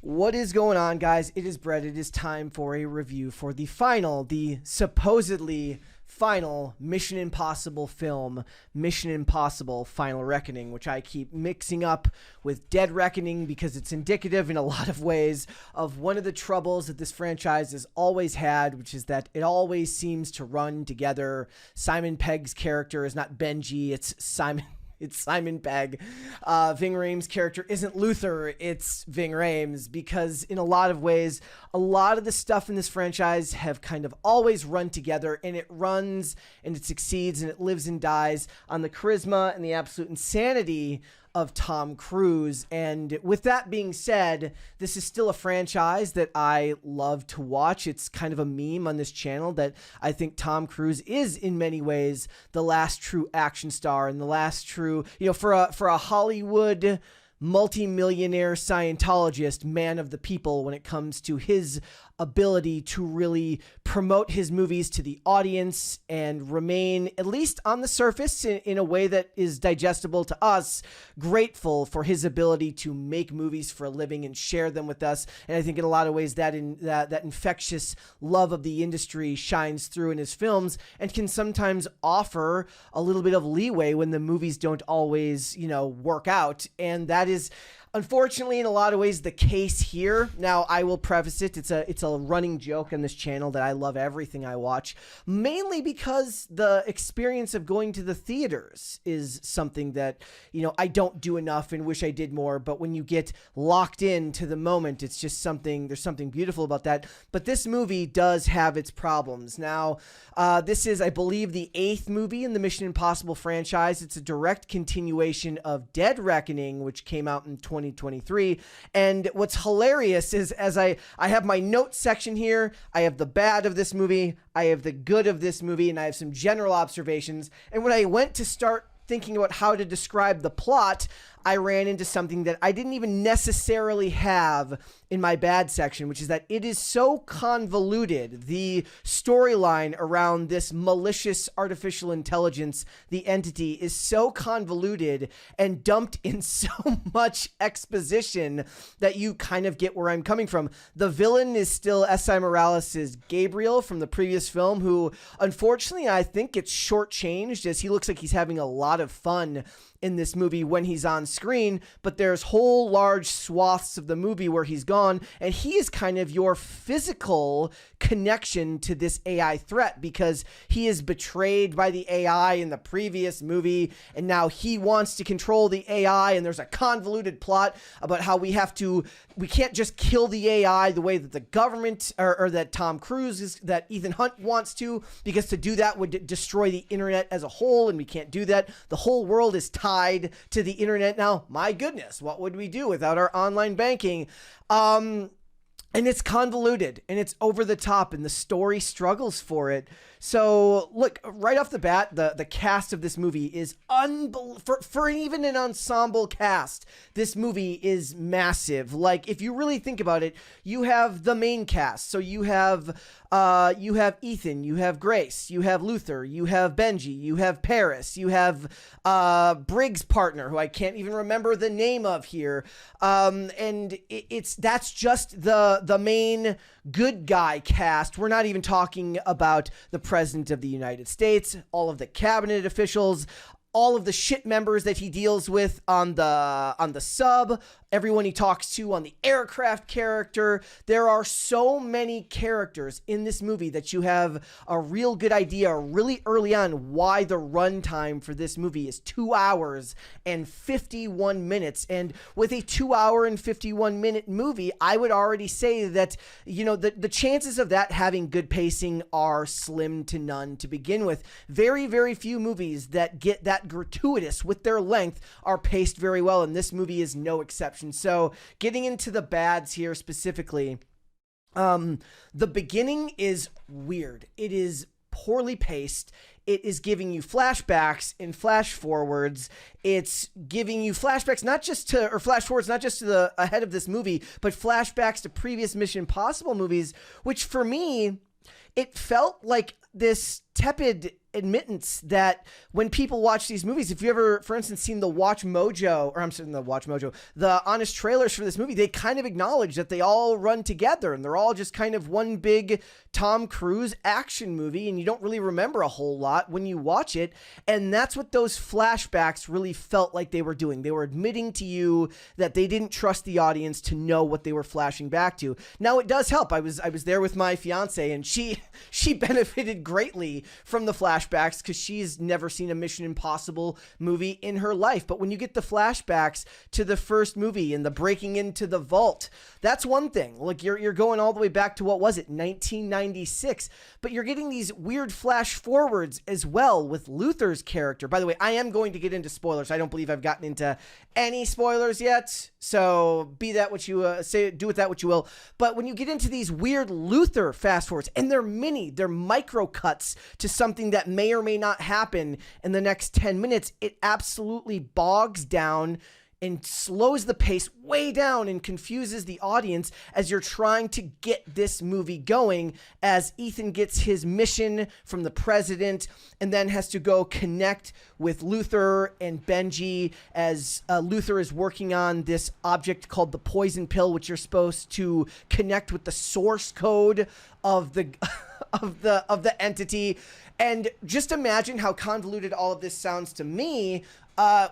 What is going on, guys? It is Brett. It is time for a review for the supposedly final Mission Impossible film, Mission Impossible Final Reckoning, which I keep mixing up with Dead Reckoning because it's indicative in a lot of ways of one of the troubles that this franchise has always had, which is that it always seems to run together. Simon Pegg's character is not Benji, it's Simon. It's Simon Pegg. Ving Rhames' character isn't Luther, it's Ving Rhames, because in a lot of ways, a lot of the stuff in this franchise have kind of always run together, and it runs and it succeeds and it lives and dies on the charisma and the absolute insanity of Tom Cruise. And with that being said, this is still a franchise that I love to watch. It's kind of a meme on this channel that I think Tom Cruise is in many ways the last true action star and the last true, for a Hollywood multi-millionaire Scientologist, man of the people, when it comes to his ability to really promote his movies to the audience and remain, at least on the surface, in a way that is digestible to us, grateful for his ability to make movies for a living and share them with us. And I think in a lot of ways that infectious love of the industry shines through in his films and can sometimes offer a little bit of leeway when the movies don't always, work out. And that is unfortunately, in a lot of ways, the case here. Now, I will preface it. It's a running joke on this channel that I love everything I watch, mainly because the experience of going to the theaters is something that, I don't do enough and wish I did more. But when you get locked into the moment, it's just there's something beautiful about that. But this movie does have its problems. Now, this is, I believe, the 8th movie in the Mission Impossible franchise. It's a direct continuation of Dead Reckoning, which came out in 2023. And what's hilarious is, as I have my notes section here, I have the bad of this movie, I have the good of this movie, and I have some general observations. And when I went to start thinking about how to describe the plot, I ran into something that I didn't even necessarily have in my bad section, which is that it is so convoluted. The storyline around this malicious artificial intelligence, the entity, is so convoluted and dumped in so much exposition that you kind of get where I'm coming from. The villain is still S.I. Morales' Gabriel from the previous film, who unfortunately I think gets shortchanged, as he looks like he's having a lot of fun in this movie when he's on screen, but there's whole large swaths of the movie where he's gone, and he is kind of your physical connection to this AI threat, because he is betrayed by the AI in the previous movie, and now he wants to control the AI, and there's a convoluted plot about how we can't just kill the AI the way that the government or that Tom Cruise that Ethan Hunt wants to, because to do that would destroy the internet as a whole, and we can't do that. The whole world is tied to the internet now. My goodness, what would we do without our online banking? And it's convoluted and it's over the top, and the story struggles for it. So look, right off the bat, the cast of this movie is unbelievable. For even an ensemble cast, this movie is massive. Like, if you really think about it, you have the main cast. So you have Ethan, you have Grace, you have Luther, you have Benji, you have Paris, you have Briggs' partner, who I can't even remember the name of here. And that's just the main good guy cast. We're not even talking about the President of the United States, all of the cabinet officials, all of the shit members that he deals with on the sub, everyone he talks to on the aircraft character. There are so many characters in this movie that you have a real good idea really early on why the runtime for this movie is 2 hours and 51 minutes. And with a 2 hour and 51 minute movie, I would already say that, the chances of that having good pacing are slim to none to begin with. Very, very few movies that get that gratuitous with their length are paced very well, and this movie is no exception. So getting into the bads here specifically, the beginning is weird. It is poorly paced. It is giving you flashbacks and flash forwards. It's giving you flashbacks flash forwards not just to the ahead of this movie, but flashbacks to previous Mission Impossible movies, which for me, it felt like this tepid admittance that when people watch these movies, if you ever, for instance, seen the the honest trailers for this movie, they kind of acknowledge that they all run together and they're all just kind of one big Tom Cruise action movie, and you don't really remember a whole lot when you watch it. And that's what those flashbacks really felt like they were doing. They were admitting to you that they didn't trust the audience to know what they were flashing back to. Now, it does help. I was there with my fiance, and she benefited greatly from the flashbacks because she's never seen a Mission Impossible movie in her life. But when you get the flashbacks to the first movie and the breaking into the vault, that's one thing. Look, you're going all the way back to, what was it, 1996, but you're getting these weird flash forwards as well with Luther's character. By the way, I am going to get into spoilers. I don't believe I've gotten into any spoilers yet, so be that what you do with that what you will. But when you get into these weird Luther fast forwards, and they're micro cuts to something that may or may not happen in the next 10 minutes, it absolutely bogs down and slows the pace way down and confuses the audience as you're trying to get this movie going, as Ethan gets his mission from the president and then has to go connect with Luther and Benji as Luther is working on this object called the poison pill, which you're supposed to connect with the source code of the of the entity. And just imagine how convoluted all of this sounds to me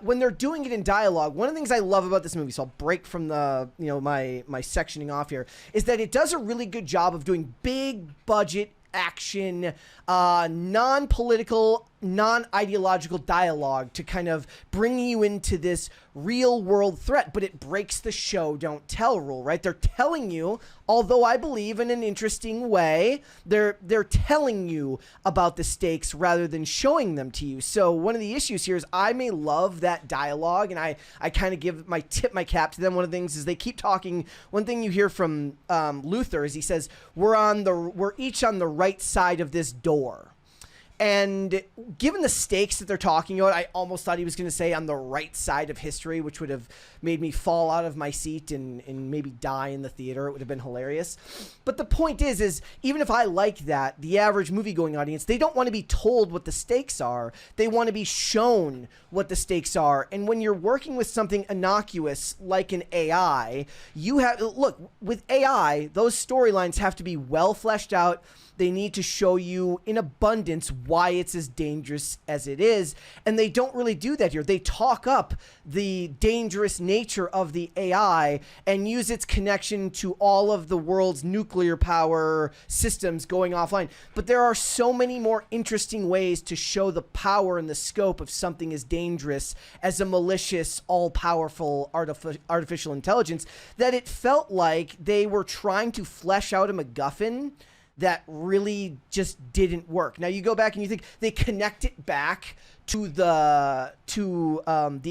when they're doing it in dialogue. One of the things I love about this movie, so I'll break from the, my sectioning off here, is that it does a really good job of doing big budget action, non-political, non-ideological dialogue to kind of bring you into this real world threat, but it breaks the show don't tell rule, right? They're telling you, although I believe in an interesting way, they're telling you about the stakes rather than showing them to you. So one of the issues here is I may love that dialogue, and I kind of give my cap to them. One of the things is they keep talking. One thing you hear from Luther is he says, we're each on the right side of this door. And given the stakes that they're talking about, I almost thought he was going to say on the right side of history, which would have made me fall out of my seat and maybe die in the theater. It would have been hilarious. But the point is even if I like that, the average movie-going audience, they don't want to be told what the stakes are. They want to be shown what the stakes are. And when you're working with something innocuous like an AI, with AI, those storylines have to be well fleshed out. They need to show you in abundance why it's as dangerous as it is. And they don't really do that here. They talk up the dangerous nature of the AI and use its connection to all of the world's nuclear power systems going offline. But there are so many more interesting ways to show the power and the scope of something as dangerous as a malicious, all-powerful artificial intelligence that it felt like they were trying to flesh out a MacGuffin that really just didn't work. Now you go back and you think they connect it back to the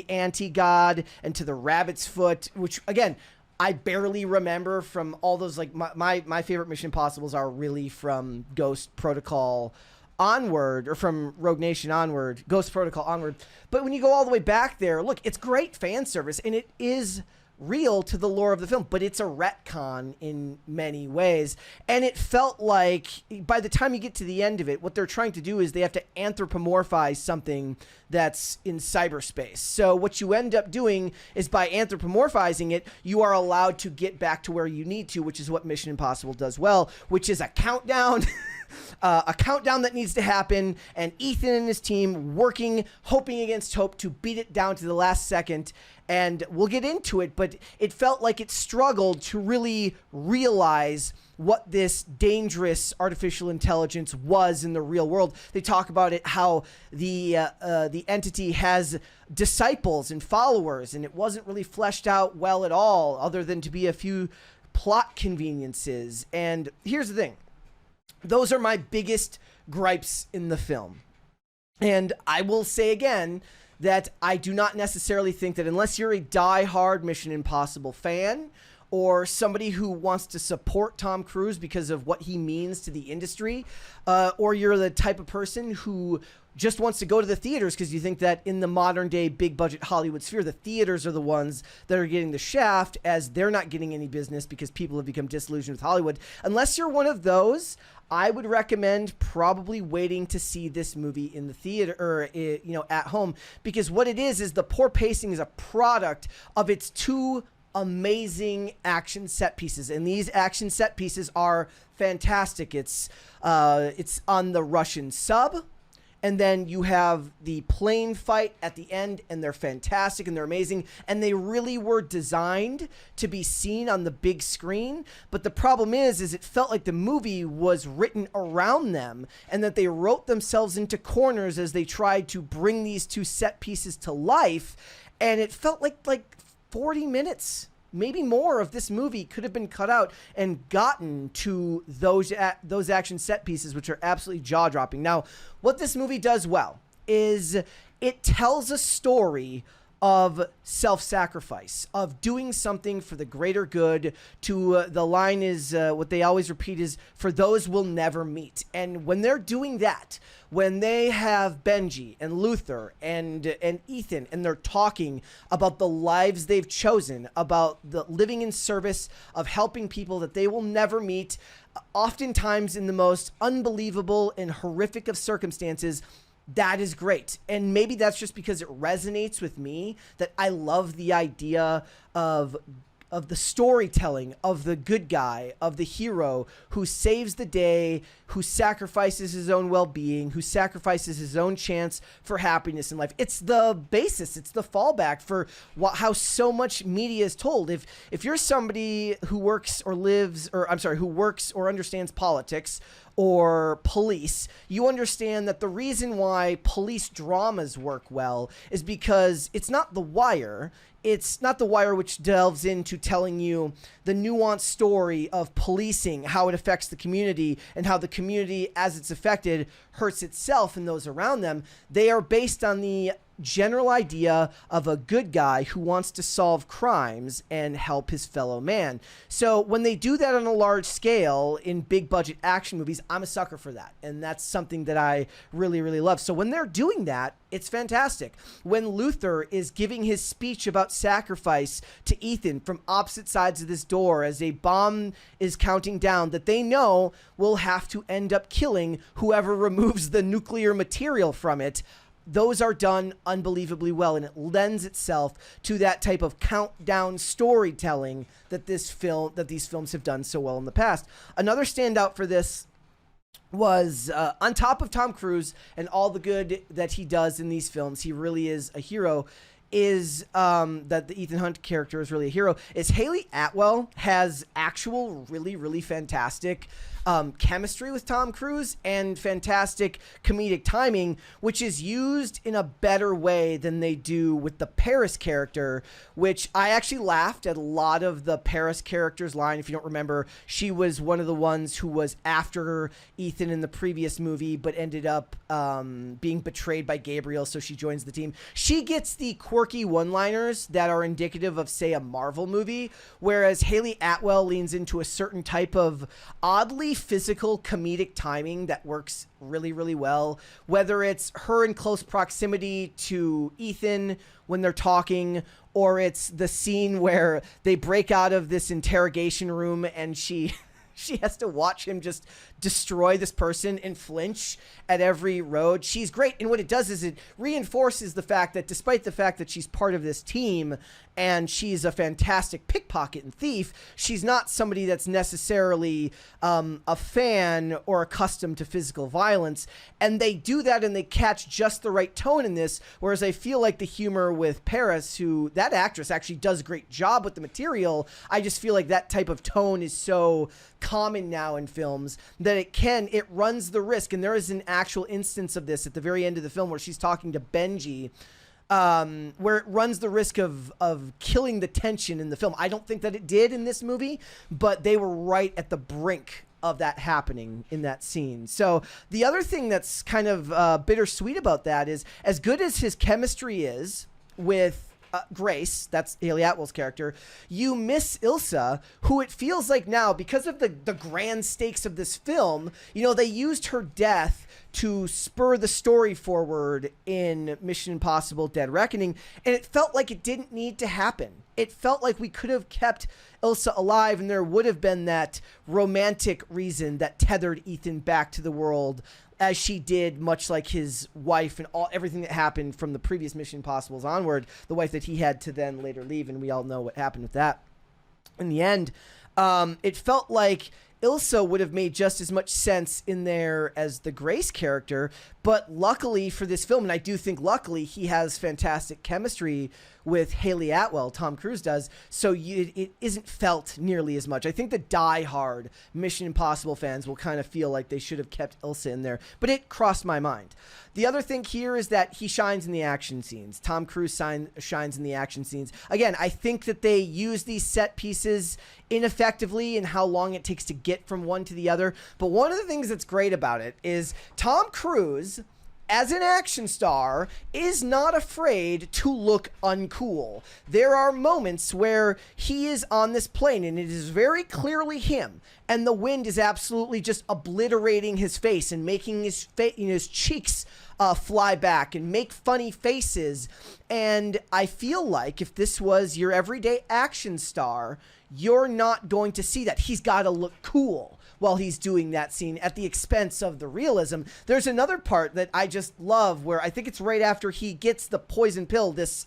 anti-god and to the rabbit's foot, which again, I barely remember from all those. Like my favorite Mission Impossibles are really from Ghost Protocol onward, or from Rogue Nation onward, Ghost Protocol onward. But when you go all the way back there, look, it's great fan service and it is real to the lore of the film, but it's a retcon in many ways. And it felt like by the time you get to the end of it, what they're trying to do is they have to anthropomorphize something that's in cyberspace. So what you end up doing is by anthropomorphizing it, you are allowed to get back to where you need to, which is what Mission Impossible does well, which is a countdown. A countdown that needs to happen, and Ethan and his team working, hoping against hope to beat it down to the last second. And we'll get into it, but it felt like it struggled to really realize what this dangerous artificial intelligence was in the real world. They talk about it, how the entity has disciples and followers, and it wasn't really fleshed out well at all, other than to be a few plot conveniences. And here's the thing. Those are my biggest gripes in the film. And I will say again that I do not necessarily think that unless you're a die-hard Mission Impossible fan, or somebody who wants to support Tom Cruise because of what he means to the industry, or you're the type of person who just wants to go to the theaters because you think that in the modern day big budget Hollywood sphere, the theaters are the ones that are getting the shaft, as they're not getting any business because people have become disillusioned with Hollywood. Unless you're one of those, I would recommend probably waiting to see this movie in the theater, or at home, because what it is the poor pacing is a product of its two amazing action set pieces, and these action set pieces are fantastic. It's on the Russian sub, and then you have the plane fight at the end, and they're fantastic and they're amazing, and they really were designed to be seen on the big screen. But the problem is it felt like the movie was written around them, and that they wrote themselves into corners as they tried to bring these two set pieces to life, and it felt like 40 minutes, maybe more, of this movie could have been cut out and gotten to those action set pieces, which are absolutely jaw-dropping. Now, what this movie does well is it tells a story of self-sacrifice, of doing something for the greater good. The line is, what they always repeat is, for those we'll never meet. And when they're doing that, when they have Benji and Luther and Ethan, and they're talking about the lives they've chosen, about the living in service of helping people that they will never meet, oftentimes in the most unbelievable and horrific of circumstances, that is great. And maybe that's just because it resonates with me, that I love the idea of the storytelling of the good guy, of the hero who saves the day, who sacrifices his own well-being, who sacrifices his own chance for happiness in life. It's the basis, it's the fallback for how so much media is told. If you're somebody who works or understands politics or police, you understand that the reason why police dramas work well is because it's not The Wire. It's not The Wire, which delves into telling you the nuanced story of policing, how it affects the community, and how the community, as it's affected, hurts itself and those around them. They are based on the general idea of a good guy who wants to solve crimes and help his fellow man. So when they do that on a large scale in big budget action movies, I'm a sucker for that. And that's something that I really, really love. So when they're doing that, it's fantastic. When Luther is giving his speech about sacrifice to Ethan from opposite sides of this door as a bomb is counting down that they know will have to end up killing whoever removes the nuclear material from it, those are done unbelievably well, and it lends itself to that type of countdown storytelling that these films have done so well in the past. Another standout for this was, on top of Tom Cruise and all the good that he does in these films, he really is a hero, is that the Ethan Hunt character is really a hero, is Haley Atwell has actual really, really fantastic chemistry with Tom Cruise and fantastic comedic timing, which is used in a better way than they do with the Paris character, which I actually laughed at a lot of the Paris character's line. If you don't remember, she was one of the ones who was after Ethan in the previous movie, but ended up being betrayed by Gabriel, so she joins the team. She gets the quirky one-liners that are indicative of, say, a Marvel movie, whereas Haley Atwell leans into a certain type of oddly physical comedic timing that works really, really well, whether it's her in close proximity to Ethan when they're talking, or it's the scene where they break out of this interrogation room and she has to watch him just destroy this person and flinch at every road. She's great. And what it does is it reinforces the fact that despite the fact that she's part of this team and she's a fantastic pickpocket and thief, she's not somebody that's necessarily a fan or accustomed to physical violence. And they do that, and they catch just the right tone in this, whereas I feel like the humor with Paris, who that actress actually does a great job with the material, I just feel like that type of tone is so common now in films that it runs the risk. And there is an actual instance of this at the very end of the film where she's talking to Benji, where it runs the risk of killing the tension in the film. I don't think that it did in this movie, but they were right at the brink of that happening in that scene. So the other thing that's kind of bittersweet about that is, as good as his chemistry is with Grace, that's Haley Atwell's character, you miss Ilsa, who it feels like now, because of the grand stakes of this film, you know, they used her death to spur the story forward in Mission Impossible Dead Reckoning, and it felt like it didn't need to happen. It felt like we could have kept Ilsa alive, and there would have been that romantic reason that tethered Ethan back to the world, as she did, much like his wife and everything that happened from the previous Mission Impossibles onward, the wife that he had to then later leave, and we all know what happened with that. In the end, it felt like Ilsa would have made just as much sense in there as the Grace character, but luckily for this film, and I do think luckily, he has fantastic chemistry with Haley Atwell, Tom Cruise does, so it isn't felt nearly as much. I think the die-hard Mission Impossible fans will kind of feel like they should have kept Ilsa in there, but it crossed my mind. The other thing here is that he shines in the action scenes. Tom Cruise shines in the action scenes. Again, I think that they use these set pieces ineffectively in how long it takes to get from one to the other, but one of the things that's great about it is Tom Cruise, as an action star, is not afraid to look uncool. There are moments where he is on this plane and it is very clearly him, and the wind is absolutely just obliterating his face and making his cheeks fly back and make funny faces. And I feel like if this was your everyday action star, you're not going to see that. He's got to look cool while he's doing that scene at the expense of the realism. There's another part that I just love where I think it's right after he gets the poison pill, this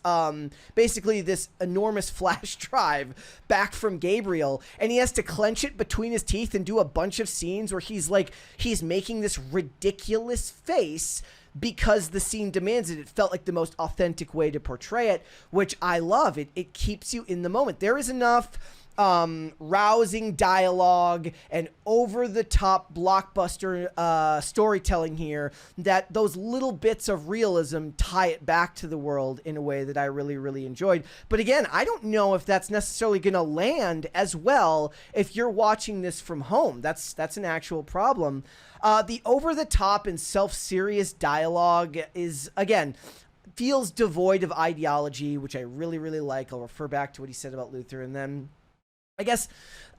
basically this enormous flash drive back from Gabriel, and he has to clench it between his teeth and do a bunch of scenes where he's making this ridiculous face because the scene demands it. It felt like the most authentic way to portray it, which I love. It keeps you in the moment. There is enough rousing dialogue and over-the-top blockbuster storytelling here that those little bits of realism tie it back to the world in a way that I really, really enjoyed. But again, I don't know if that's necessarily going to land as well if you're watching this from home. That's an actual problem. The over-the-top and self-serious dialogue is, again, feels devoid of ideology, which I really, really like. I'll refer back to what he said about Luther, and then I guess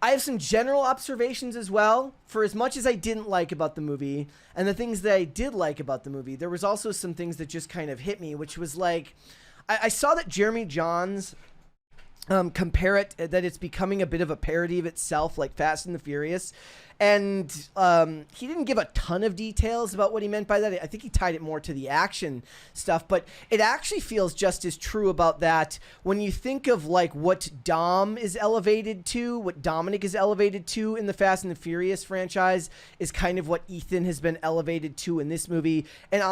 I have some general observations as well. For as much as I didn't like about the movie and the things that I did like about the movie, there was also some things that just kind of hit me, which was like, I saw that Jeremy Jahns compare it, that it's becoming a bit of a parody of itself, like Fast and the Furious. And he didn't give a ton of details about what he meant by that. I think he tied it more to the action stuff, but it actually feels just as true about that when you think of like what Dom is elevated to, what Dominic is elevated to in the Fast and the Furious franchise is kind of what Ethan has been elevated to in this movie. And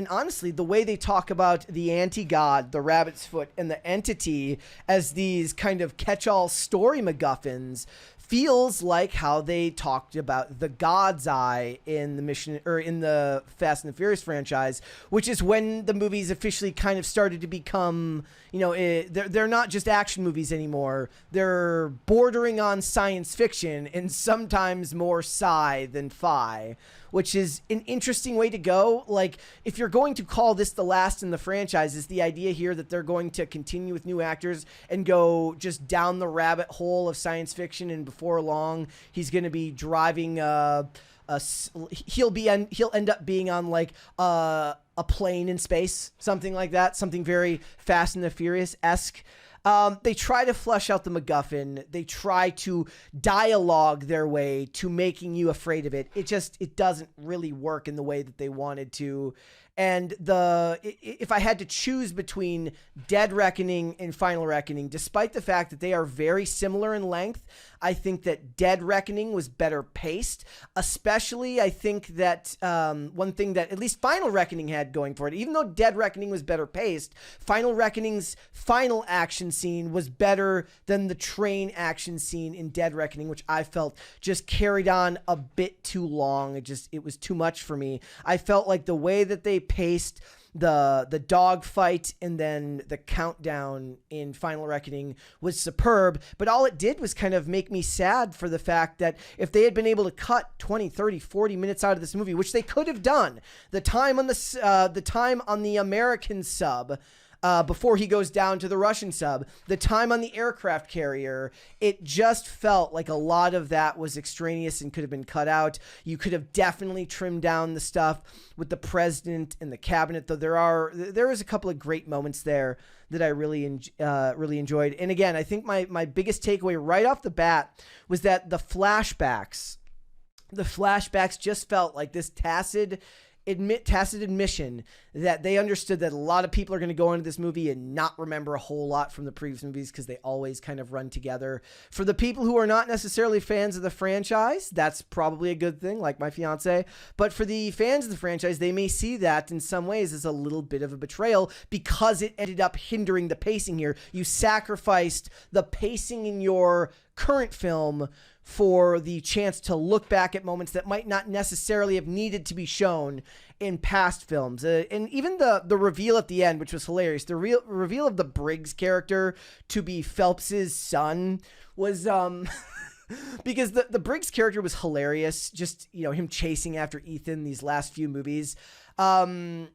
honestly, the way they talk about the anti-god, the Rabbit's Foot, and the Entity as these kind of catch-all story MacGuffins feels like how they talked about the God's Eye in the Fast and the Furious franchise, which is when the movies officially kind of started to become, they're not just action movies anymore. They're bordering on science fiction and sometimes more sci than fi, which is an interesting way to go. Like, if you're going to call this the last in the franchise, is the idea here that they're going to continue with new actors and go just down the rabbit hole of science fiction, and before long, he's going to be driving he'll end up being on like a plane in space, something like that, something very Fast and the Furious-esque. They try to flesh out the MacGuffin. They try to dialogue their way to making you afraid of it. It doesn't really work in the way that they wanted to. And if I had to choose between Dead Reckoning and Final Reckoning, despite the fact that they are very similar in length, I think that Dead Reckoning was better paced. Especially, I think that one thing that at least Final Reckoning had going for it, even though Dead Reckoning was better paced, Final Reckoning's final action scene was better than the train action scene in Dead Reckoning, which I felt just carried on a bit too long. It was too much for me. I felt like the way that they paced the dog fight and then the countdown in Final Reckoning was superb, but all it did was kind of make me sad for the fact that if they had been able to cut 20, 30, 40 minutes out of this movie, which they could have done, the time on the American sub before he goes down to the Russian sub, the time on the aircraft carrier, it just felt like a lot of that was extraneous and could have been cut out. You could have definitely trimmed down the stuff with the president and the cabinet, though there was a couple of great moments there that I really enjoyed. And again, I think my biggest takeaway right off the bat was that the flashbacks just felt like this tacit admission that they understood that a lot of people are going to go into this movie and not remember a whole lot from the previous movies because they always kind of run together. For the people who are not necessarily fans of the franchise, that's probably a good thing, like my fiance. But for the fans of the franchise, they may see that in some ways as a little bit of a betrayal because it ended up hindering the pacing here. You sacrificed the pacing in your current film for the chance to look back at moments that might not necessarily have needed to be shown in past films. And even the reveal at the end, which was hilarious, the reveal of the Briggs character to be Phelps's son was because the Briggs character was hilarious. Just, him chasing after Ethan these last few movies. I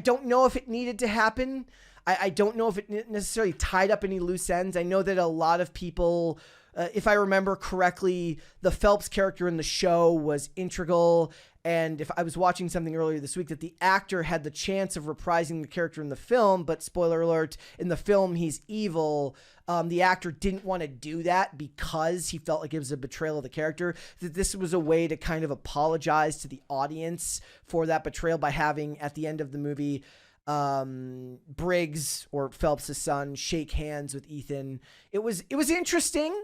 don't know if it needed to happen. I don't know if it necessarily tied up any loose ends. I know that a lot of people, if I remember correctly, the Phelps character in the show was integral. And if I was watching something earlier this week that the actor had the chance of reprising the character in the film, but spoiler alert, in the film, he's evil. The actor didn't want to do that because he felt like it was a betrayal of the character, that this was a way to kind of apologize to the audience for that betrayal by having at the end of the movie, Briggs, or Phelps' son, shake hands with Ethan. It was interesting,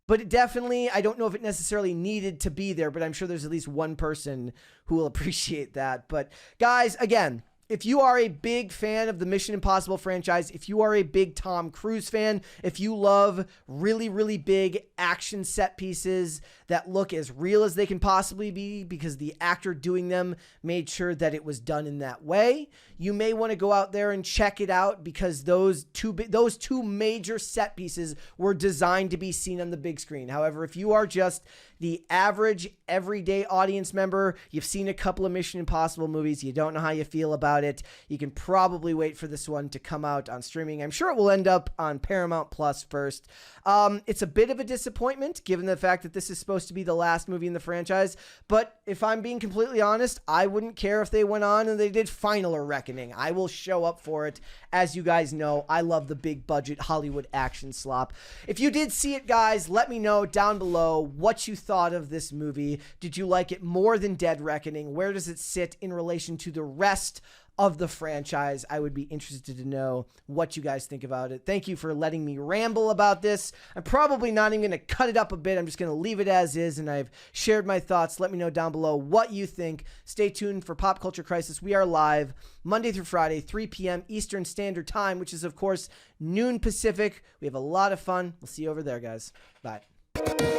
but it definitely, I don't know if it necessarily needed to be there, but I'm sure there's at least one person who will appreciate that. But guys, again, if you are a big fan of the Mission Impossible franchise, if you are a big Tom Cruise fan, if you love really, really big action set pieces that look as real as they can possibly be because the actor doing them made sure that it was done in that way, you may want to go out there and check it out because those two major set pieces were designed to be seen on the big screen. However, if you are just the average everyday audience member, you've seen a couple of Mission Impossible movies, you don't know how you feel about it, you can probably wait for this one to come out on streaming. I'm sure it will end up on Paramount Plus first. It's a bit of a disappointment given the fact that this is supposed to be the last movie in the franchise, but if I'm being completely honest, I wouldn't care if they went on and they did Final or Reckoning. I will show up for it. As you guys know, I love the big budget Hollywood action slop. If you did see it, guys, let me know down below what you thought of this movie. Did you like it more than Dead Reckoning? Where does it sit in relation to the rest of the franchise? I would be interested to know what you guys think about it. Thank you for letting me ramble about this. I'm probably not even going to cut it up a bit. I'm just going to leave it as is, and I've shared my thoughts. Let me know down below what you think. Stay tuned for Pop Culture Crisis. We are live Monday through Friday, 3 p.m. Eastern Standard Time, which is, of course, noon Pacific. We have a lot of fun. We'll see you over there, guys. Bye.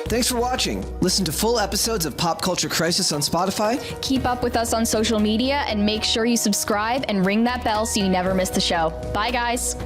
Thanks for watching. Listen to full episodes of Pop Culture Crisis on Spotify. Keep up with us on social media and make sure you subscribe and ring that bell so you never miss the show. Bye, guys.